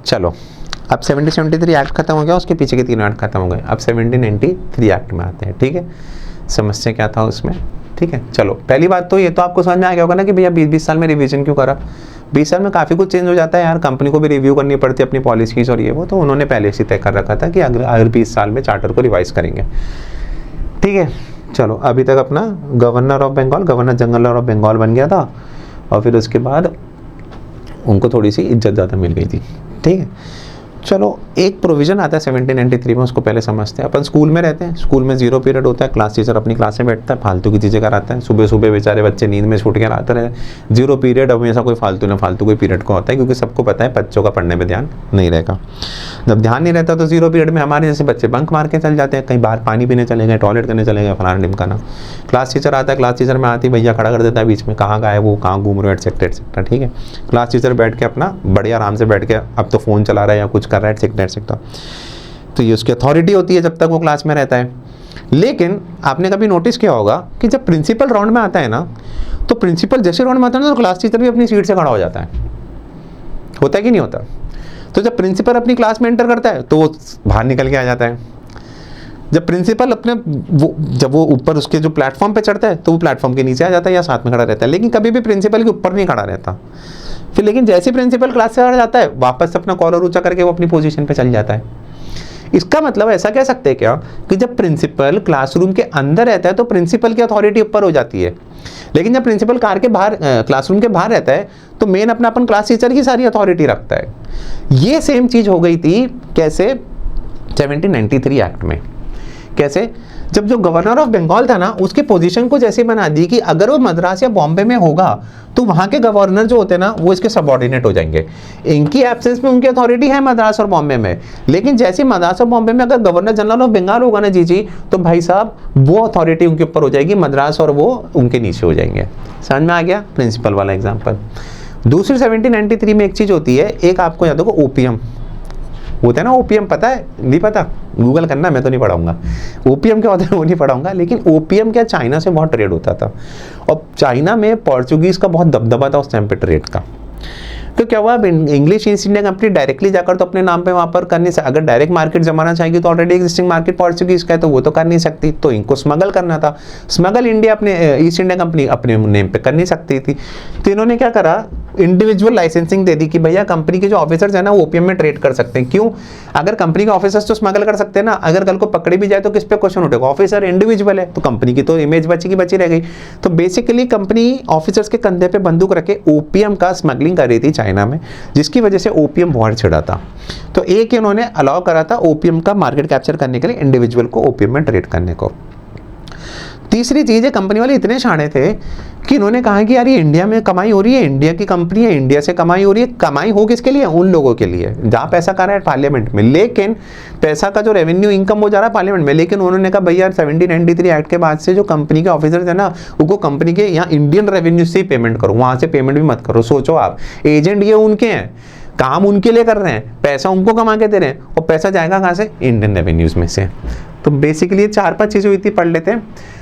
चलो अब 1773 एक्ट खत्म हो गया, उसके पीछे के 3 एक्ट खत्म हो गए, अब 1793 एक्ट में आते हैं। ठीक है, समस्या क्या था उसमें। ठीक है, चलो पहली बात तो ये तो आपको समझ में आ गया होगा ना कि भैया 20-20 साल में रिवीजन क्यों करा। 20 साल में काफ़ी कुछ चेंज हो जाता है यार, कंपनी को भी रिव्यू करनी पड़ती है अपनी पॉलिसीज और ये वो, तो उन्होंने पहले से तय कर रखा था कि अगर 20 साल में चार्टर को रिवाइज करेंगे। ठीक है, चलो अभी तक अपना governor of Bengal, governor general of Bengal बन गया था, और फिर उसके बाद उनको थोड़ी सी इज्जत ज़्यादा मिल गई थी। ठीक है, चलो एक प्रोविज़न आता है 1793 में, उसको पहले समझते हैं। अपन स्कूल में रहते हैं, स्कूल में 0 पीरियड होता है, क्लास टीचर अपनी क्लास में बैठता है, फालतू की चीज़ें कराता है, सुबह सुबह बेचारे बच्चे नींद में छूट के आते रहे। 0 पीरियड हमेशा कोई फालतू ना फालतू कोई पीरियड को होता है, क्योंकि सबको पता है बच्चों का पढ़ने में ध्यान नहीं रहेगा। जब ध्यान नहीं रहता तो 0 पीरियड में हमारे जैसे बच्चे बंक मार के चल जाते हैं, कहीं बाहर पानी पीने चले गए, टॉयलेट करने चले गए, फलाना ढिमकाना। क्लास टीचर आता है, क्लास टीचर में आती भैया खड़ा कर देता है बीच में, कहाँ गए वो, कहाँ घूम रहे हो, एटसेट्रा एटसेट्रा। ठीक है, क्लास टीचर बैठ के अपना बढ़िया आराम से बैठ के अब तो फ़ोन चला रहा है या कुछ कर रहा है, एटसेट्रा एटसेट्रा। तो ये उसकी अथॉरिटी होती है जब तक वो क्लास में रहता है। लेकिन आपने कभी नोटिस किया होगा कि जब प्रिंसिपल राउंड में आता है ना, तो प्रिंसिपल जैसे राउंड में आता है ना, तो क्लास टीचर भी अपनी सीट से खड़ा हो जाता है। होता है कि नहीं होता? तो जब प्रिंसिपल अपनी क्लास में एंटर करता है तो वो बाहर निकल के आ जाता है। जब प्रिंसिपल जब वो ऊपर उसके जो प्लेटफॉर्म पे चढ़ता है तो वो प्लेटफॉर्म के नीचे आ जाता है या साथ में खड़ा रहता है, लेकिन कभी भी प्रिंसिपल के ऊपर नहीं खड़ा रहता। फिर लेकिन जैसे प्रिंसिपल क्लास से हट जाता है, वापस अपना कॉलर ऊंचा करके वो अपनी पोजीशन पे चल जाता है। इसका मतलब ऐसा कह सकते हैं क्या कि जब प्रिंसिपल क्लासरूम के अंदर रहता है तो प्रिंसिपल की अथॉरिटी ऊपर हो जाती है, लेकिन जब प्रिंसिपल क्लासरूम के बाहर रहता है तो मेन अपना अपन क्लास टीचर की सारी अथॉरिटी रखता है। ये सेम चीज हो गई थी कैसे 1793 एक्ट में। कैसे? जब जो गवर्नर ऑफ बंगाल था ना, उसके पोजीशन को जैसे बना दी कि अगर वो मद्रास या बॉम्बे में होगा तो वहां के गवर्नर जो होते हैं ना वो इसके सबऑर्डिनेट हो जाएंगे। इनकी एब्सेंस में उनकी अथॉरिटी है मद्रास और बॉम्बे में, लेकिन जैसे मद्रास और बॉम्बे में अगर गवर्नर जनरल ऑफ बंगाल होगा ना जी तो भाई साहब वो अथॉरिटी उनके ऊपर हो जाएगी, मद्रास और वो उनके नीचे हो जाएंगे। समझ में आ गया प्रिंसिपल वाला एग्जाम्पल। दूसरी 1793 में एक चीज होती है, एक आपको याद होगा ओपीएम होता है ना। ओपीएम पता है? नहीं पता? गूगल करना, मैं तो नहीं पढ़ाऊंगा। ओपीएम क्या होता है वो नहीं पढ़ाऊंगा, लेकिन ओपीएम क्या चाइना से बहुत ट्रेड होता था, और चाइना में पोर्चुगीज का बहुत दबदबा था उस टाइम पे ट्रेड का। तो क्या हुआ, अब English east India company directly जाकर तो अपने नाम पे वहां पर करने से, अगर डायरेक्ट मार्केट जमाना चाहेगी तो ऑलरेडी एग्जिस्टिंग मार्केट पोर्चुगीज का है तो वो तो कर नहीं सकती, तो इनको स्मगल करना था। स्मगल इंडिया अपने ईस्ट इंडिया कंपनी अपने नेम पे कर नहीं सकती थी, तो इन्होंने क्या करा, इंडिविजुअल लाइसेंसिंग दे दी कि भैया कंपनी के जो ऑफिसर्स है ना वो ओपीएम में ट्रेड कर सकते हैं। क्यों? अगर कंपनी के ऑफिसर्स तो स्मगल कर सकते हैं ना, अगर कल को पकड़े भी जाए तो किस पे क्वेश्चन उठेगा? ऑफिसर इंडिविजुअल है तो कंपनी की तो इमेज बची रह गई। तो बेसिकली कंपनी ऑफिसर्स के कंधे पे बंदूक रखे ओपीएम का स्मगलिंग कर रही थी चाइना में, जिसकी वजह से ओपीएम बहुत छिड़ा था। तो एक इन्होंने अलाउ करा था ओपीएम का मार्केट कैप्चर करने के लिए, इंडिविजुअल को ओपीएम में ट्रेड करने को। तीसरी चीज है, कंपनी वाले इतने शाणे थे कि इन्होंने कहा कि यार ये इंडिया में कमाई हो रही है, इंडिया की कंपनी है, इंडिया से कमाई हो रही है। कमाई हो किसके लिए? उन लोगों के लिए जहां पैसा कर रहा है पार्लियामेंट में, लेकिन पैसा का जो रेवेन्यू इनकम हो जा रहा है पार्लियामेंट में। लेकिन उन्होंने कहा भैया 1793 एक्ट के बाद से जो कंपनी के ऑफिसर्स है ना, उनको कंपनी के यहाँ इंडियन रेवेन्यू से ही पेमेंट करो, वहां से पेमेंट भी मत करो। सोचो आप, एजेंट ये उनके हैं, काम उनके लिए कर रहे हैं, पैसा उनको कमा के दे रहे हैं, और पैसा जाएगा कहाँ से? इंडियन रेवेन्यूज में से। तो बेसिकली ये 4-5 चीजें हुई थी, पढ़ लेते हैं।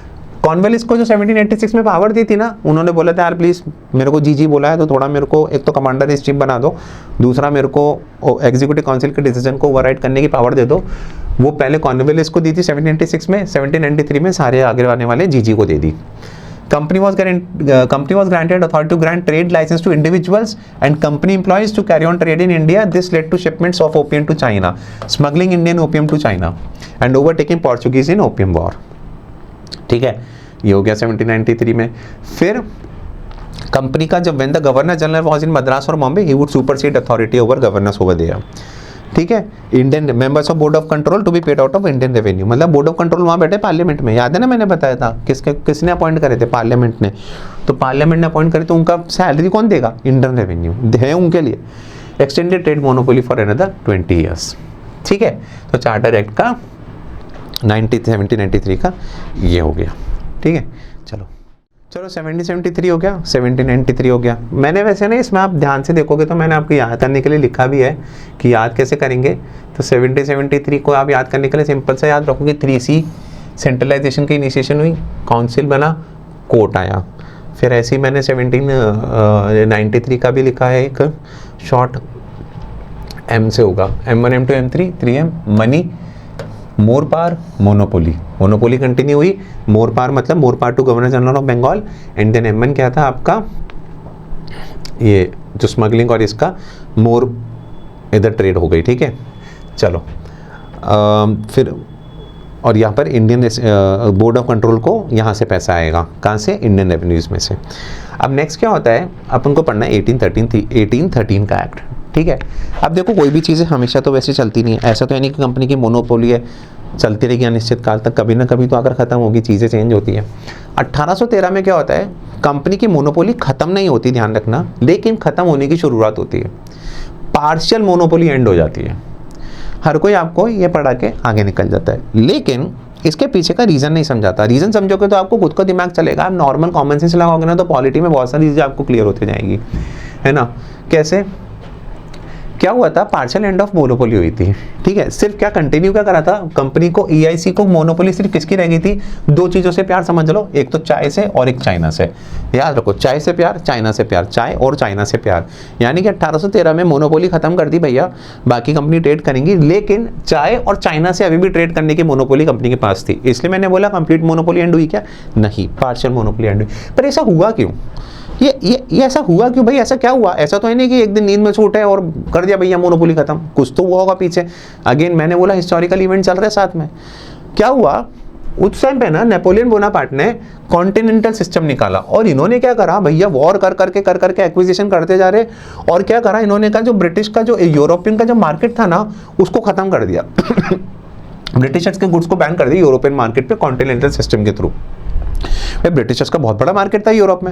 कॉर्नवालिस को जो 1786 में पावर दी थी ना, उन्होंने बोला था यार प्लीज मेरे को जी बोला है तो थोड़ा मेरे को एक तो कमांडर इन चीफ बना दो, दूसरा मेरे को एग्जीक्यूटिव काउंसिल के डिसीजन को ओवरराइड करने की पावर दे दो। वो पहले कॉर्नवालिस को दी थी 1786 में, 1793 में सारे आगे आने वाले जी को दे दी। Company was granted authority to grant trade license to individuals and company employees to carry on trade in India. This led to shipments of opium to China, smuggling Indian opium to China, and overtaking Portuguese in opium war. ठीक है, ये हो गया 1793 में। फिर company का जब when the governor general was in Madras or Bombay, he would supersede authority over governors over there. ठीक है, Indian members of board of control to be paid out of Indian revenue, मतलब board of control वहां बैठे parliament में। याद है ना, मैंने बताया था किसने अपॉइंट करे थे? पार्लियामेंट ने। तो पार्लियामेंट ने अपॉइंट करे तो उनका सैलरी कौन देगा? इंडियन रेवेन्यू है उनके लिए। Extended trade monopoly for another 20 years. ठीक है, तो चार्टर एक्ट का 1793 का ये हो गया। ठीक है, चलो 1773 हो गया, 1793 हो गया। मैंने वैसे ना इसमें आप ध्यान से देखोगे तो मैंने आपको याद करने के लिए लिखा भी है कि याद कैसे करेंगे। तो 1773 को आप याद करने के लिए सिंपल से याद रखोगे 3C सेंट्रलाइजेशन की इनिशिएशन हुई, काउंसिल बना, कोर्ट आया। फिर ऐसे ही मैंने 1793 का भी लिखा है एक शॉर्ट M से होगा, M1 M2 M3 3M, money, more power, monopoly, monopoly continue हुई, मोर पावर मतलब more power to governor general of Bengal, and then M1 क्या था आपका, ये जो स्मगलिंग और इसका मोर इधर ट्रेड हो गई, ठीक है। चलो फिर और यहाँ पर इंडियन बोर्ड ऑफ कंट्रोल को यहाँ से पैसा आएगा, कहाँ से, इंडियन रेवेन्यूज़ में से। अब नेक्स्ट क्या होता है, अपन को पढ़ना है 1813 का एक्ट, ठीक है। अब देखो कोई भी चीज़ें हमेशा तो वैसे चलती नहीं है, ऐसा तो यानी कि कंपनी की मोनोपोली है, चलती रहेगी अनिश्चित काल तक, कभी ना कभी तो आकर ख़त्म होगी, चीज़ें चेंज होती हैं। 1813 में क्या होता है, कंपनी की मोनोपोली ख़त्म नहीं होती, ध्यान रखना, लेकिन ख़त्म होने की शुरुआत होती है, पार्शियल मोनोपोली एंड हो जाती है। हर कोई आपको ये पढ़ा के आगे निकल जाता है, लेकिन इसके पीछे का रीज़न नहीं समझाता। रीज़न समझोगे तो आपको खुद का दिमाग चलेगा, आप नॉर्मल कॉमन सेंस लगाओगे ना तो पॉलिटी में बहुत सारी चीज़ें आपको क्लियर होती जाएंगी, है ना। कैसे, क्या हुआ था, पार्शियल एंड ऑफ मोनोपोली हुई थी, ठीक है। सिर्फ क्या कंटिन्यू क्या करा था कंपनी को, EIC को मोनोपोली सिर्फ किसकी रह गई थी, दो चीज़ों से प्यार समझ लो, एक तो चाय से और एक चाइना से। याद रखो, चाय से प्यार, चाइना से प्यार, चाय और चाइना से प्यार। यानी कि 1813 में मोनोपोली खत्म कर दी भैया, बाकी कंपनी ट्रेड करेंगी, लेकिन चाय और चाइना से अभी भी ट्रेड करने की मोनोपोली कंपनी के पास थी। इसलिए मैंने बोला कंप्लीट मोनोपोली एंड हुई क्या, नहीं, पार्शियल मोनोपोली एंड हुई। पर ऐसा हुआ क्यों, ये ऐसा हुआ क्यों भाई, ऐसा क्या हुआ। ऐसा तो है नहीं कि एक दिन नींद में छूटे और कर दिया भैया मोनोपोली खत्म, कुछ तो हुआ होगा पीछे। अगेन मैंने बोला हिस्टोरिकल इवेंट चल रहे साथ में। क्या हुआ, उस टाइम पे ना नेपोलियन बोनापार्ट ने कॉन्टिनेंटल सिस्टम निकाला, और इन्होंने क्या करा भैया, वॉर कर करके एक्विजिशन करते जा रहे, और क्या करा इन्होंने, का जो ब्रिटिश का जो यूरोपियन का जो मार्केट था ना उसको खत्म कर दिया। ब्रिटिशर्स के गुड्स को बैन कर दिया यूरोपियन मार्केट पे कॉन्टिनेंटल सिस्टम के थ्रू। ब्रिटिशर्स का बहुत बड़ा मार्केट था यूरोप में,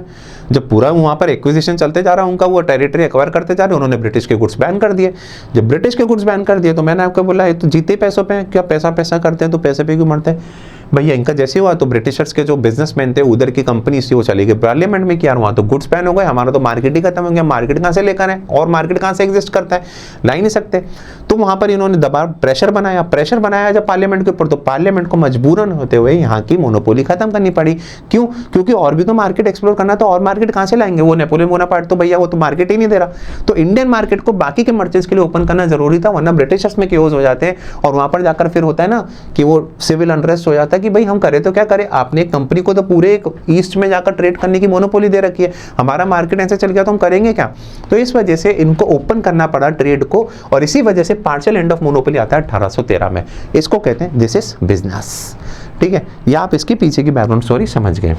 जब पूरा वहाँ पर एक्विजिशन चलते जा रहा उनका, वो टेरिटरी एक्वायर करते जा रहे, उन्होंने ब्रिटिश के गुड्स बैन कर दिए। जब ब्रिटिश के गुड्स बैन कर दिए तो मैंने आपको बोला ये तो जीते पैसों पे, क्या पैसा करते हैं तो पैसे पे क्यों मरते हैं भैया। इनका जैसे हुआ तो ब्रिटिशर्स के जो बिजनेसमैन थे, उधर की कंपनी थी, वो चली गई पार्लियामेंट में कि यार वहाँ तो गुड्स बैन हो गए, हमारा तो मार्केट ही खत्म हो गया, मार्केट कहाँ से लेकर है, और मार्केट कहाँ से एग्जिस्ट करता है, ला ही नहीं सकते। तो वहाँ पर इन्होंने दबाव प्रेशर बनाया जब पार्लियामेंट के ऊपर, तो पार्लियामेंट को मजबूरन होते हुए यहाँ की मोनोपोली खत्म करनी पड़ी। क्यों, क्योंकि और भी तो मार्केट एक्सप्लोर करना, तो और मार्केट कहाँ से लाएंगे, वो नेपोलियन बोनापार्ट तो भैया वो तो मार्केट ही नहीं दे रहा। तो इंडियन मार्केट को बाकी के मर्चेंट्स के लिए ओपन करना जरूरी था, वरना ब्रिटिशर्स में क्योज हो जाते हैं, और वहाँ पर जाकर फिर होता है ना कि वो सिविल अनरेस्ट हो जाता है कि भाई हम करें तो क्या करें, आपने एक कंपनी को तो पूरे एक ईस्ट में जाकर ट्रेड करने की मोनोपोली दे रखी है, हमारा मार्केट ऐसे चल गया तो हम करेंगे क्या। तो इस वजह से इनको ओपन करना पड़ा ट्रेड को, और इसी वजह से पार्शियल एंड ऑफ मोनोपोली आता है 1813 में। इसको कहते हैं दिस इज बिजनेस, ठीक है। ये आप इसके पीछे की बैकग्राउंड स्टोरी समझ गए।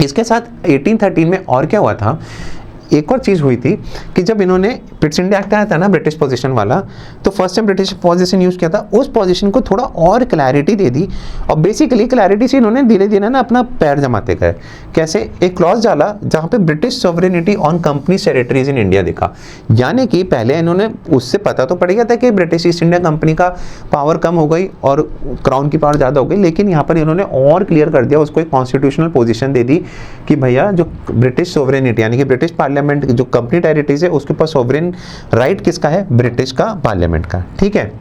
इसके साथ 1813 में और क्या हुआ था, एक और चीज़ हुई थी कि जब इन्होंने पिट्स इंडिया एक्ट आया था ना ब्रिटिश पोजीशन वाला, तो first time British position use किया था, उस पोजीशन को थोड़ा और क्लैरिटी दे दी, और बेसिकली क्लैरिटी से इन्होंने धीरे धीरे ना अपना पैर जमाते गए। कैसे, एक क्लॉज डाला जहाँ पे British sovereignty on company territories in India दिखा। यानी कि पहले इन्होंने, उससे पता तो पड़ गया था कि ब्रिटिश ईस्ट इंडिया कंपनी का पावर कम हो गई और क्राउन की पावर ज़्यादा हो गई, लेकिन यहाँ पर इन्होंने और क्लियर कर दिया, उसको एक कॉन्स्टिट्यूशनल पोजिशन दे दी कि भैया जो ब्रिटिश सॉवरेनिटी यानी कि ब्रिटिश पार्लियामेंट जो कंपनी टेरिटरीज है उसके ऊपर सॉवरेन राइट किसका है, ब्रिटिश का, पार्लियामेंट का, ठीक है।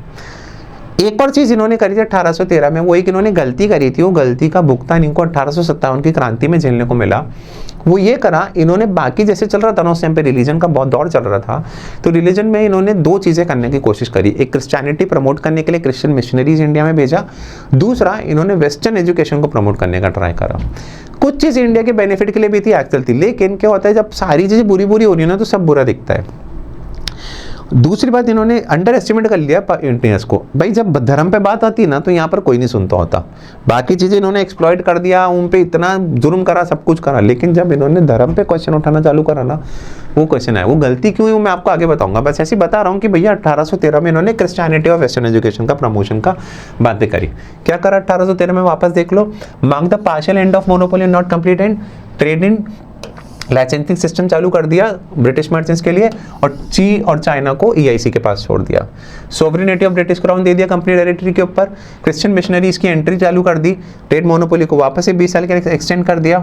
एक और चीज इन्होंने करी थी 1813 में, वो एक इन्होंने गलती करी थी, वो गलती का भुगतान इनको 1857 की क्रांति में झेलने को मिला। वो ये करा, इन्होंने बाकी जैसे चल रहा था ना उस टाइम पे रिलीजन का बहुत दौर चल रहा था, तो रिलीजन में इन्होंने दो चीज़ें करने की कोशिश करी। एक, क्रिश्चियनिटी प्रमोट करने के लिए क्रिश्चियन मिशनरीज इंडिया में भेजा, दूसरा इन्होंने वेस्टर्न एजुकेशन को प्रमोट करने का ट्राई करा। कुछ चीज़ इंडिया के बेनिफिट के लिए भी थी, एक्चुअल थी, लेकिन क्या होता है जब सारी चीज़ें बुरी बुरी हो रही है ना तो सब बुरा दिखता है। दूसरी बात, इन्होंने अंडर एस्टिमेट कर लिया इंडियंस को। भाई जब धर्म पे बात आती है ना तो यहाँ पर कोई नहीं सुनता होता, बाकी चीज़ें इन्होंने एक्सप्लॉइट कर दिया, उन पे इतना जुर्म करा, सब कुछ करा, लेकिन जब इन्होंने धर्म पे क्वेश्चन उठाना चालू करा ना, वो क्वेश्चन है, वो गलती क्यों हुई मैं आपको आगे बताऊंगा। बस ऐसे ही बता रहा हूँ कि भैया 1813 में इन्होंने क्रिश्चियनिटी और वेस्टर्न एजुकेशन का प्रमोशन का बातें करी। क्या करा 1813 में, वापस देख लो, mark the partial end of monopoly not complete end trade in licensing system चालू कर दिया ब्रिटिश मर्चेंट्स के लिए, और ची और चाइना को EIC के पास छोड़ दिया। सोवरेनिटी ऑफ ब्रिटिश क्राउन दे दिया कंपनी टेरिटरी के ऊपर। क्रिश्चियन मिशनरीज की एंट्री चालू कर दी। ट्रेड मोनोपोली को वापस से 20 साल के एक्सटेंड कर दिया।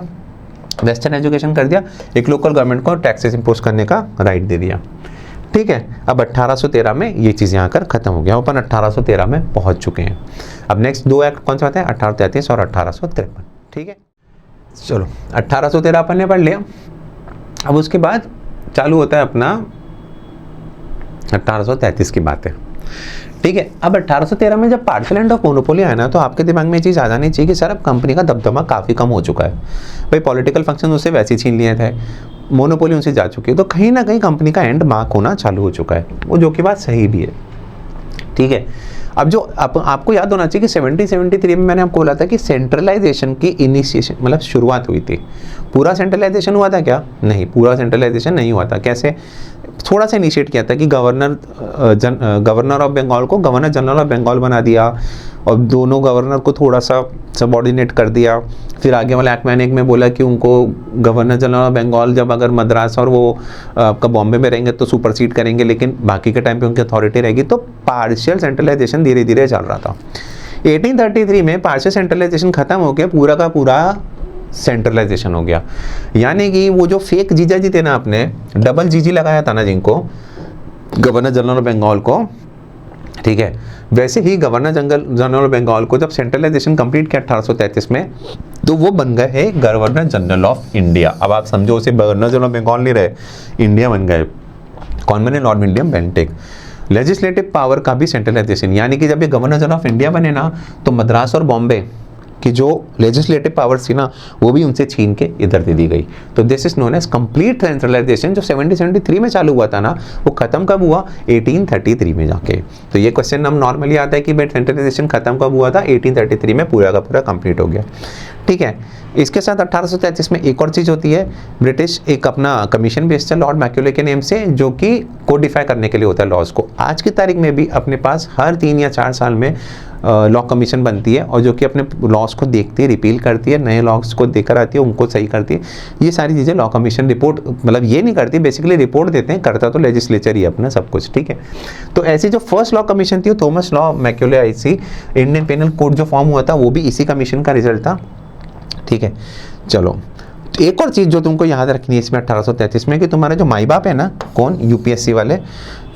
वेस्टर्न एजुकेशन कर दिया। एक लोकल गवर्नमेंट को टैक्सेस इंपोज करने का राइट दे दिया। ठीक है, अब 1813 में ये चीज़ें आकर खत्म हो गया, अपन 1813 में पहुंच चुके हैं। अब नेक्स्ट दो एक्ट कौन से आते हैं, 1833 और 1853। ठीक है, चलो 1813 अपन ने पढ़ लिया। अब उसके बाद चालू होता है अपना 1833 की बात है, ठीक है। अब 1813 में जब पार्शियल एंड ऑफ मोनोपोली आया ना, तो आपके दिमाग में ये चीज़ आ जानी चाहिए कि सर अब कंपनी का दबदबा काफ़ी कम हो चुका है। भाई पॉलिटिकल फंक्शन उससे वैसे ही छीन लिए थे, मोनोपोली उनसे जा चुकी है, तो कहीं ना कहीं कंपनी का एंड मार्क होना चालू हो चुका है, वो जो कि बात सही भी है, ठीक है। अब जो आपको याद होना चाहिए कि 1773 में मैंने आपको बोला था कि सेंट्रलाइजेशन की इनिशिएशन मतलब शुरुआत हुई थी। पूरा सेंट्रलाइजेशन हुआ था क्या? नहीं, पूरा सेंट्रलाइजेशन नहीं हुआ था। कैसे? थोड़ा सा इनिशिएट किया था कि गवर्नर ऑफ बंगाल को गवर्नर जनरल ऑफ बंगाल बना दिया, और दोनों गवर्नर को थोड़ा सा सबऑर्डिनेट कर दिया। फिर आगे वाले एक्ट में बोला कि उनको गवर्नर जनरल ऑफ बंगाल जब अगर मद्रास और वो आपका बॉम्बे में रहेंगे तो सुपरसीड करेंगे, लेकिन बाकी के टाइम पे उनकी अथॉरिटी रहेगी। तो पार्शियल सेंट्रलाइजेशन धीरे धीरे चल रहा था। 1833 में पार्शियल सेंट्रलाइजेशन खत्म हो गया, पूरा का पूरा सेंट्रलाइजेशन हो गया। यानी कि वो जो फेक जीजा जी थे ना, आपने डबल जीजी लगाया था ना जिनको, गवर्नर जनरल ऑफ बंगाल को, ठीक है, वैसे ही गवर्नर जनरल ऑफ बंगाल को जब सेंट्रलाइजेशन कंप्लीट किया 1833 में, तो वो बन गए है गवर्नर जनरल ऑफ इंडिया। अब आप समझो, उसे गवर्नर जनरल ऑफ बंगाल नहीं रहे, इंडिया बन गए। कौन बने? Lord William Bentinck. Legislative power का भी सेंट्रलाइजेशन, यानी कि जब ये गवर्नर जनरल ऑफ इंडिया बने ना, तो मद्रास और बॉम्बे कि जो लेजिस्लेटिव पावर्स थी ना, वो भी उनसे छीन के इधर दे दी गई। तो this is known as complete centralization. जो 1773 में चालू हुआ था ना, वो खत्म कब हुआ? 1833 में जाके। तो ये क्वेश्चन हम नॉर्मली आता है कि भाई सेंट्रलाइजेशन खत्म कब हुआ था? 1833 में पूरा का पूरा कंप्लीट हो गया, ठीक है। इसके साथ 1833 में एक और चीज़ होती है, ब्रिटिश एक अपना कमीशन भेजता है लॉर्ड मैक्यूले के नेम से, जो कि कोडिफाई करने के लिए होता है लॉज को। आज की तारीख में भी अपने पास हर 3 या 4 साल में लॉ कमीशन बनती है, और जो कि अपने लॉज को देखती है, रिपील करती है, नए लॉज को देकर आती है, उनको सही करती है। ये सारी चीज़ें लॉ कमीशन रिपोर्ट, मतलब ये नहीं करती, बेसिकली रिपोर्ट देते हैं, करता तो लेजिस्लेचर ही अपना सब कुछ, ठीक है। तो ऐसी जो फर्स्ट लॉ कमीशन थी, Thomas law Macaulay IC, Indian penal code जो फॉर्म हुआ था, वो भी इसी कमीशन का रिजल्ट था, ठीक है। चलो, एक और चीज़ जो तुमको याद रखनी है इसमें 1833 में, कि तुम्हारे जो माई बाप है ना, कौन? यूपीएससी वाले।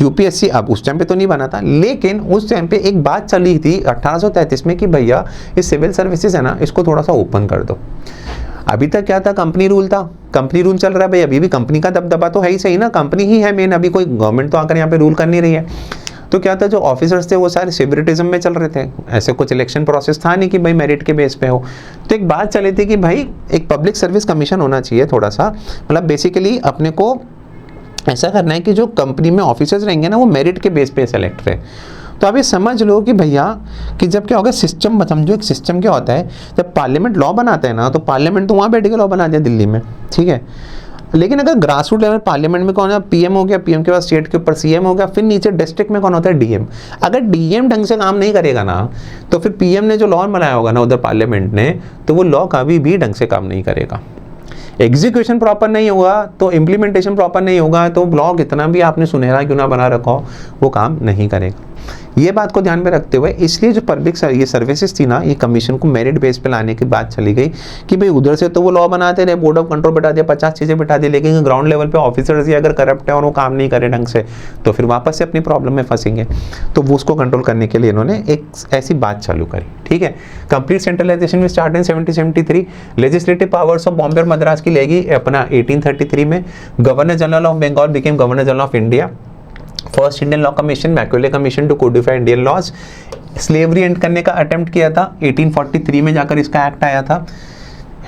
यूपीएससी अब उस टाइम पे तो नहीं बना था, लेकिन उस टाइम पे एक बात चली थी 1833 में कि भैया ये सिविल सर्विसेज है ना, इसको थोड़ा सा ओपन कर दो। अभी तक क्या था? कंपनी रूल था, कंपनी रूल चल रहा है भाई, अभी भी कंपनी का दबदबा तो है ही सही ना, कंपनी ही है मेन, अभी कोई गवर्नमेंट तो आकर यहाँ पे रूल कर नहीं रही है। तो क्या था, जो ऑफिसर्स थे वो सारे फेवरेटिज्म में चल रहे थे, ऐसे कुछ इलेक्शन प्रोसेस था नहीं कि भाई मेरिट के बेस पे हो। तो एक बात चली थी कि भाई एक पब्लिक सर्विस कमीशन होना चाहिए थोड़ा सा, मतलब बेसिकली अपने को ऐसा करना है कि जो कंपनी में ऑफिसर्स रहेंगे ना, वो मेरिट के बेस पे सेलेक्ट रहे। तो आप ये समझ लो कि भैया कि जब क्या होगा, सिस्टम समझो, एक सिस्टम क्या होता है, जब पार्लियामेंट लॉ बनाता है ना, तो पार्लियामेंट तो वहाँ बैठ के लॉ बना दिया दिल्ली में, ठीक है। लेकिन अगर ग्रास रूट लेवल पार्लियामेंट में कौन है? पीएम हो गया, पीएम के बाद स्टेट के ऊपर सीएम हो गया, फिर नीचे डिस्ट्रिक्ट में कौन होता है? डीएम। अगर डीएम ढंग से काम नहीं करेगा ना, तो फिर पीएम ने जो लॉ बनाया होगा ना उधर पार्लियामेंट ने, तो वो लॉ कभी भी ढंग से काम नहीं करेगा। एग्जीक्यूशन प्रॉपर नहीं होगा तो इम्प्लीमेंटेशन प्रॉपर नहीं होगा, तो लॉ कितना भी आपने सुनहरा क्यों ना बना रखा हो, वो काम नहीं करेगा। ये बात को ध्यान में रखते हुए इसलिए जो पब्लिक ये सर्विसेज थी ना, ये कमीशन को मेरिट बेस पे लाने की बात चली गई कि भाई उधर से तो वो लॉ बनाते रहे, बोर्ड ऑफ कंट्रोल बैठा दिया, 50 चीज़ें बैठा दी, लेकिन ग्राउंड लेवल पे ऑफिसर्स ही अगर करप्ट है और वो काम नहीं करे ढंग से, तो फिर वापस से अपनी प्रॉब्लम में फंसेंगे। तो वो उसको कंट्रोल करने के लिए इन्होंने एक ऐसी बात चालू करी, ठीक है। कंप्लीट सेंट्रलाइजेशन में start in 1773। Legislative powers of Bombay और मद्रास की लेगी अपना 1833 में। Governor general of Bengal became governor general of India. First Indian law commission, Macaulay commission to codify Indian laws. Slavery end करने का अटेम्प्ट किया था 1843 में, जाकर इसका एक्ट आया था।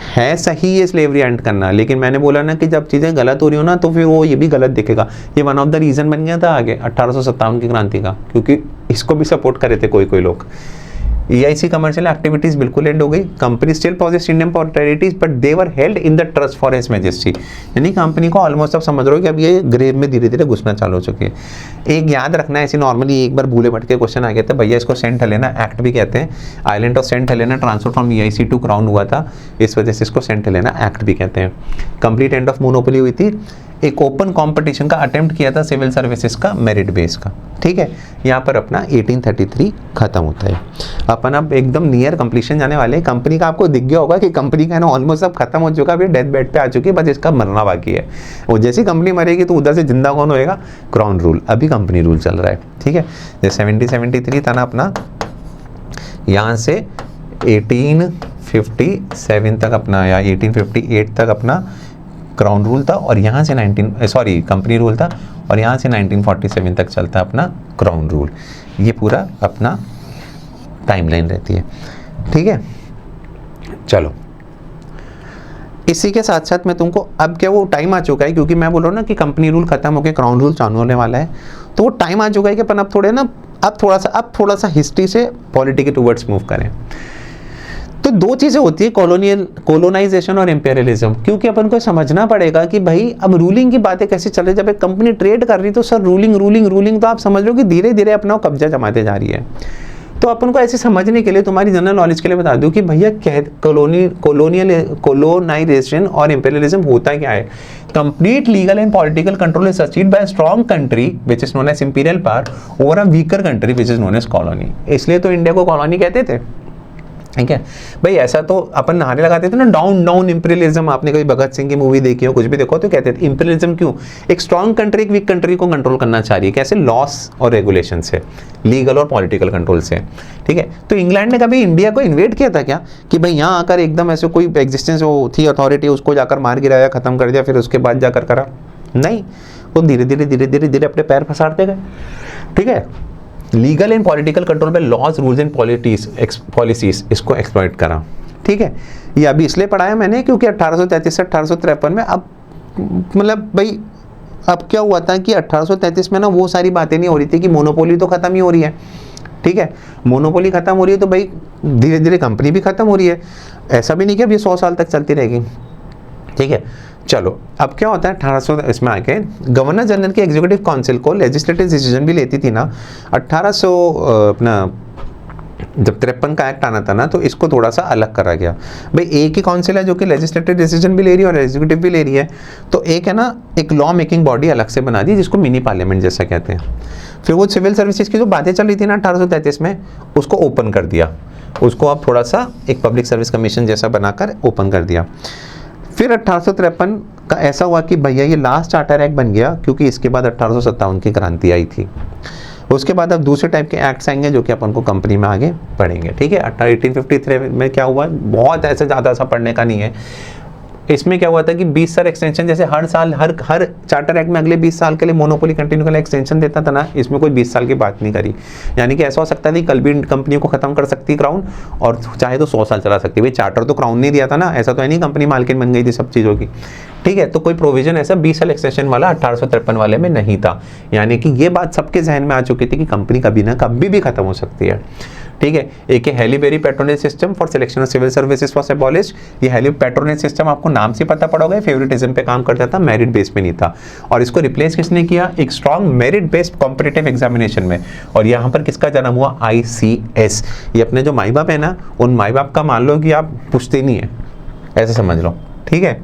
है सही ये स्लेवरी एंड करना, लेकिन मैंने बोला ना कि जब चीज़ें गलत हो रही हो ना, तो फिर वो ये भी गलत दिखेगा। ये वन ऑफ द रीज़न बन गया था आगे 1857 की क्रांति का, क्योंकि इसको भी सपोर्ट करे थे कोई कोई लोग। EIC कमर्शियल एक्टिविटीज बिल्कुल एंड हो गई। Company still possess Indian territories but they were held in the trust for his majesty. यानी कंपनी को ऑलमोस्ट आप समझ रहे हो कि अब ये ग्रेव में धीरे धीरे घुसना चालू हो चुकी है। एक याद रखना है, ऐसे नॉर्मली एक बार भूले भटके क्वेश्चन आ गया था भैया, इसको सेंट हेलेना एक्ट भी कहते हैं। Island of Saint Helena transfer from EIC to crown हुआ था, इस वजह से इसको सेंट हेलेना एक्ट भी कहते हैं। कंप्लीट एंड ऑफ मोनोपोली हुई थी। एक ओपन कंपटीशन का अटेम्प्ट किया था सिविल सर्विसेज का, मेरिट बेस का, ठीक है। यहाँ पर अपना 1833 खत्म होता है। अपन अब एकदम नियर कंप्लीशन जाने वाले हैं। कंपनी का आपको दिख गया होगा कि कंपनी का ना ऑलमोस्ट अब खत्म हो चुका है, अभी डेथ बेड पे आ चुकी है, बस इसका मरना बाकी है। और जैसी कंपनी मरेगी तो उधर से जिंदा कौन होएगा? Crown rule. अभी कंपनी रूल चल रहा है, ठीक है। जैसे 1773 था ना अपना, यहाँ से 1857 तक अपना या 1858 तक अपना क्राउन रूल था, और यहाँ से कंपनी रूल था, और यहाँ से 1947 तक चलता है अपना क्राउन रूल। ये पूरा अपना टाइमलाइन रहती है, ठीक है। चलो इसी के साथ साथ मैं तुमको, अब क्या वो टाइम आ चुका है, क्योंकि मैं बोल रहा हूँ ना कि कंपनी रूल खत्म होकर क्राउन रूल चालू होने वाला है, तो वो टाइम आ चुका है कि अपन अब थोड़ा सा हिस्ट्री से पॉलिटी के टूवर्ड्स मूव करें। तो दो चीज़ें होती है, कोलोनाइजेशन और इंपेरियलिज्म, क्योंकि अपन को समझना पड़ेगा कि भाई अब रूलिंग की बातें कैसे चल रही है। जब एक कंपनी ट्रेड कर रही तो सर रूलिंग, तो आप समझ लो कि धीरे धीरे अपना कब्जा जमाते जा रही है। तो अपन को ऐसे समझने के लिए, तुम्हारी जनरल नॉलेज के लिए बता दूं कि भैया कोलोनाइजेशन और इंपेरियलिज्म होता क्या है। Complete legal and political control is achieved by strong country which is known as imperial power over a weaker country which is known as colony. इसलिए तो इंडिया को कॉलोनी कहते थे, ठीक है भाई। ऐसा तो अपन नारे लगाते थे ना, डाउन डाउन इंपीरियलिज्म। आपने कभी भगत सिंह की मूवी देखी हो, कुछ भी देखो तो कहते थे इंपीरियलिज्म क्यों, एक स्ट्रॉन्ग कंट्री एक वीक कंट्री को कंट्रोल करना चाह रही है, कैसे, लॉस और रेगुलेशन से, लीगल और पॉलिटिकल कंट्रोल से, ठीक है। तो इंग्लैंड ने कभी इंडिया को इन्वेट किया था क्या, कि भाई यहाँ आकर एकदम ऐसे कोई एग्जिस्टेंस थी अथॉरिटी, उसको जाकर मार गिराया, खत्म कर दिया, फिर उसके बाद जाकर करा? नहीं, वो धीरे धीरे अपने पैर फंसाते गए, ठीक है। लीगल एंड पॉलिटिकल कंट्रोल पे लॉज रूल्स एंड पॉलिसीज इसको एक्सप्लॉइट करा, ठीक है। ये अभी इसलिए पढ़ाया मैंने क्योंकि 1833 से 1853 में, अब मतलब भाई अब क्या हुआ था कि 1833 में ना वो सारी बातें नहीं हो रही थी कि मोनोपोली तो खत्म ही हो रही है, ठीक है। मोनोपोली खत्म हो रही है तो भाई धीरे धीरे कंपनी भी खत्म हो रही है। ऐसा भी नहीं कि अब ये 100 साल तक चलती रहेगी, ठीक है। चलो अब क्या होता है, 1800 इसमें आके गवर्नर जनरल की एग्जीक्यूटिव काउंसिल को लेजिस्लेटिव डिसीजन भी लेती थी ना 1800 अपना जब 53 का एक्ट आना था ना, तो इसको थोड़ा सा अलग करा गया। भाई एक ही काउंसिल है जो कि लेजिस्लेटिव डिसीजन भी ले रही है और एग्जीक्यूटिव भी ले रही है, तो एक है ना एक लॉ मेकिंग बॉडी अलग से बना दी जिसको मिनी पार्लियामेंट जैसा कहते हैं। फिर वो सिविल सर्विसेज की जो बातें चल रही थी ना 1833 में, उसको ओपन कर दिया, उसको अब थोड़ा सा एक पब्लिक सर्विस कमीशन जैसा बनाकर ओपन कर दिया। फिर 1853 का ऐसा हुआ कि भैया ये लास्ट चार्टर एक्ट बन गया, क्योंकि इसके बाद 1857 की क्रांति आई थी। उसके बाद अब दूसरे टाइप के एक्ट्स आएंगे जो कि अपन को कंपनी में आगे पढ़ेंगे, ठीक है। 1853 में क्या हुआ, बहुत ऐसे ज़्यादा सा पढ़ने का नहीं है। इसमें क्या हुआ था कि 20 साल एक्सटेंशन, जैसे हर साल हर चार्टर एक्ट में अगले 20 साल के लिए मोनोपोली कंटिन्यू के लिए एक्सटेंशन देता था ना, इसमें कोई 20 साल की बात नहीं करी। यानी कि ऐसा हो सकता है कि कल भी कंपनियों को खत्म कर सकती क्राउन, और चाहे तो 100 साल चला सकती। भाई चार्टर तो क्राउन नहीं दिया था ना, ऐसा तो है नहीं कंपनी मालकिन बन गई थी सब चीज़ों की, ठीक है। तो कोई प्रोविजन ऐसा 20 साल एक्सटेंशन वाला 1853 वाले में नहीं था। यानी कि ये बात सबके जहन में आ चुकी थी कि कंपनी कभी ना कभी भी खत्म हो सकती है, ठीक है। एक है Haileybury patronage system for selection of civil services was abolished. ये हेली पैट्रोनेज सिस्टम आपको नाम से पता पड़ोगे, फेवरेटिज्म पे काम करता था, मेरिट बेस पे नहीं था। और इसको रिप्लेस किसने किया, एक strong merit based competitive examination में। और यहाँ पर किसका जन्म हुआ, ICS। ये अपने जो माई बाप है ना, उन माई बाप का मान लो कि आप पूछते नहीं है, ऐसे समझ लो, ठीक है।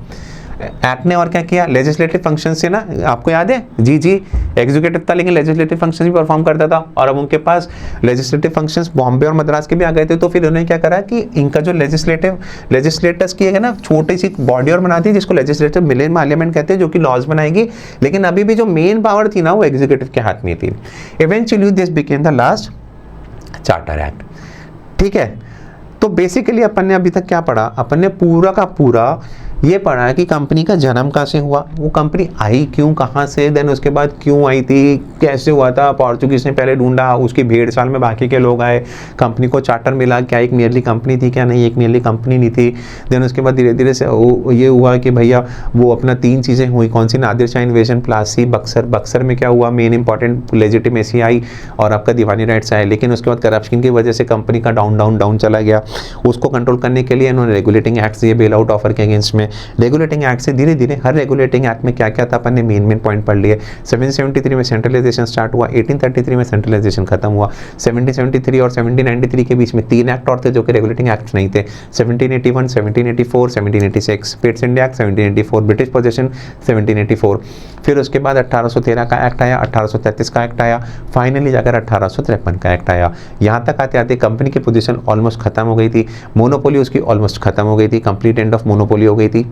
एक्ट ने और क्या किया, लेजिस्लेटिव फंक्शन से ना, आपको याद है जी एग्जीक्यूटिव था लेकिन लेजिस्लेटिव फंक्शन भी परफॉर्म करता था, और अब उनके पास लेजिस्लेटिव फंक्शंस बॉम्बे और मद्रास के भी आ गए थे। तो फिर उन्होंने क्या करा कि इनका जो लेजिस्लेटर्स की है ना छोटी सी बॉडी और बनाती है जिसको लेजिस्लेटिव मिनी पार्लियामेंट कहते हैं, जो कि लॉज बनाएगी। लेकिन अभी भी जो मेन पावर थी ना वो एग्जीक्यूटिव के हाथ में थी। Eventually this became the last charter act, ठीक है। तो बेसिकली अपन ने अभी तक क्या पढ़ा, अपन ने पूरा का पूरा ये पढ़ा है कि कंपनी का जन्म कहाँ से हुआ, वो कंपनी आई क्यों, कहाँ से, देन उसके बाद क्यों आई थी, कैसे हुआ था, पोर्चुगीज ने पहले ढूंढा, उसकी 1.5 साल में बाकी के लोग आए, कंपनी को चार्टर मिला, क्या एक नियरली कंपनी थी, क्या नहीं एक नियरली कंपनी नहीं थी। देन उसके बाद धीरे धीरे से ये हुआ कि भैया वो अपना 3 चीज़ें हुई, कौन सी, नादिर शाह इन्वेजन, प्लासी, बक्सर में क्या हुआ, मेन इंपॉर्टेंट लेजिटिमेसी आई और आपका दीवानी राइट्स आए। लेकिन उसके बाद करप्शन की वजह से कंपनी का डाउन चला गया। उसको कंट्रोल करने के लिए इन्होंने रेगुलेटिंग एक्ट से बेल आउट ऑफर के अगेंस्ट में, रेगुलेटिंग एक्ट से धीरे धीरे हर रेगुलेटिंग एक्ट में क्या क्या था अपन ने मेन पॉइंट पढ़ लिए। 1773 में सेंट्रलाइजेशन स्टार्ट हुआ, 1833 में सेंट्रलाइजेशन खत्म हुआ, 1773 और 1793 के बीच में 3 एक्ट और थे जो कि रेगुलेटिंग एक्ट नहीं थे, 1781, 1784, 1786, Pitt's India act 1784, British possession 1784। फिर उसके बाद 1813 का एक्ट आया, 1833 का एक्ट आया, फाइनली जाकर 1853 का एक्ट आया। यहाँ तक आते आते कंपनी की पोजीशन ऑलमोस्ट खत्म हो गई थी, मोनोपोली उसकी ऑलमोस्ट खत्म हो गई थी, कंप्लीट एंड ऑफ मोनोपोली हो गई थी।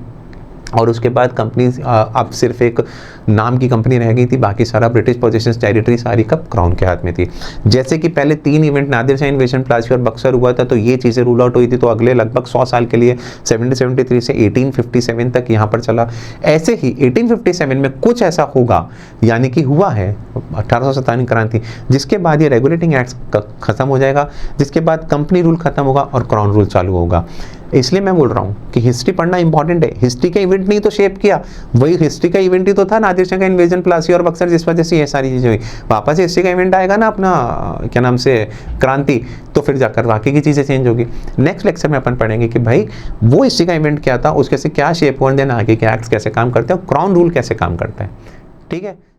और उसके बाद कंपनी अब सिर्फ एक नाम की कंपनी रह गई थी, बाकी सारा ब्रिटिश पोजेशंस टेरिटरी सारी कब क्राउन के हाथ में थी। जैसे कि पहले 3 इवेंट नादिर शाह इन्वेजन, प्लासी और बक्सर हुआ था, तो ये चीज़ें रूल आउट हुई थी, तो अगले लगभग 100 साल के लिए 1773 से 1857 तक यहाँ पर चला। ऐसे ही 1857 में कुछ ऐसा होगा, यानी कि हुआ है 1857 क्रांति, जिसके बाद ये रेगुलेटिंग एक्ट खत्म हो जाएगा, जिसके बाद कंपनी रूल खत्म होगा और क्राउन रूल चालू होगा। इसलिए मैं बोल रहा हूँ कि हिस्ट्री पढ़ना इंपॉर्टेंट है। हिस्ट्री का इवेंट नहीं तो शेप किया, वही हिस्ट्री का इवेंट ही तो था नादिर शाह का इन्वेजन, प्लासी और बक्सर, जिस वजह से ये सारी चीज़ें हुई। वापस हिस्ट्री का इवेंट आएगा ना अपना क्या नाम से क्रांति, तो फिर जाकर बाकी की चीज़ें चेंज होगी। नेक्स्ट लेक्चर में अपन पढ़ेंगे कि भाई वो हिस्ट्री का इवेंट क्या था, उसके से क्या शेप हुआ, देन आगे के एक्ट्स कैसे काम करते हैं और क्राउन रूल कैसे काम करता है। ठीक है।